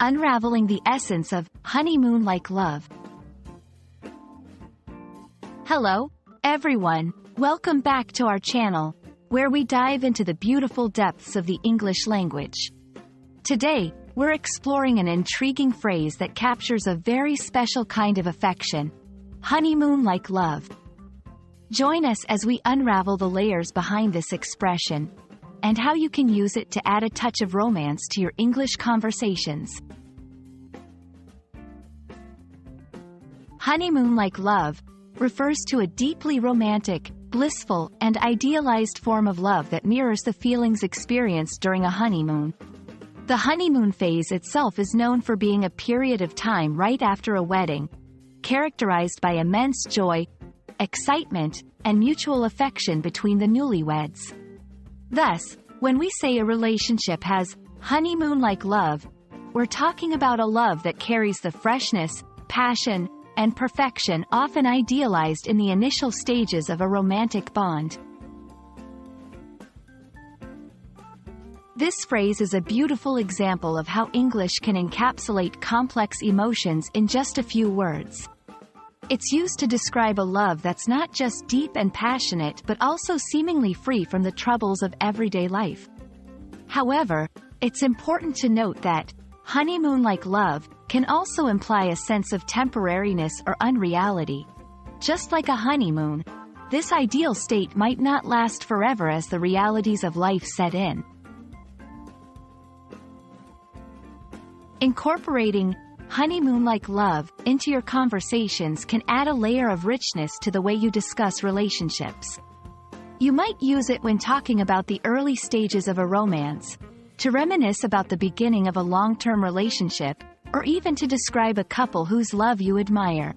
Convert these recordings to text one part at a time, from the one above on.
unraveling the essence of honeymoon-like love. Hello, everyone. Welcome back to our channel, where we dive into the beautiful depths of the English language. Today, we're exploring an intriguing phrase that captures a very special kind of affection: honeymoon-like love. Join us as we unravel the layers behind this expression, and how you can use it to add a touch of romance to your English conversations. Honeymoon-like love refers to a deeply romantic, blissful, and idealized form of love that mirrors the feelings experienced during a honeymoon. The honeymoon phase itself is known for being a period of time right after a wedding, characterized by immense joy, excitement, and mutual affection between the newlyweds. Thus, when we say a relationship has honeymoon-like love, we're talking about a love that carries the freshness, passion, and perfection often idealized in the initial stages of a romantic bond. This phrase is a beautiful example of how English can encapsulate complex emotions in just a few words. It's used to describe a love that's not just deep and passionate but also seemingly free from the troubles of everyday life. However, it's important to note that honeymoon-like love can also imply a sense of temporariness or unreality. Just like a honeymoon, this ideal state might not last forever as the realities of life set in. Incorporating honeymoon-like love into your conversations can add a layer of richness to the way you discuss relationships. You might use it when talking about the early stages of a romance, to reminisce about the beginning of a long-term relationship, or even to describe a couple whose love you admire.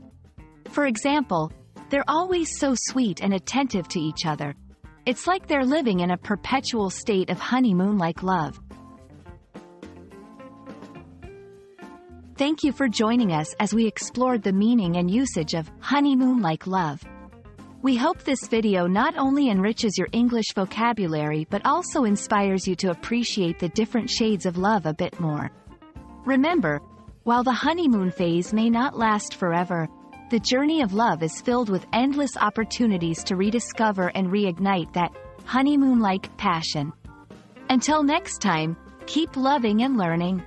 For example, they're always so sweet and attentive to each other. It's like they're living in a perpetual state of honeymoon-like love. Thank you for joining us as we explored the meaning and usage of honeymoon-like love. We hope this video not only enriches your English vocabulary but also inspires you to appreciate the different shades of love a bit more. Remember, while the honeymoon phase may not last forever, the journey of love is filled with endless opportunities to rediscover and reignite that honeymoon-like passion. Until next time, keep loving and learning.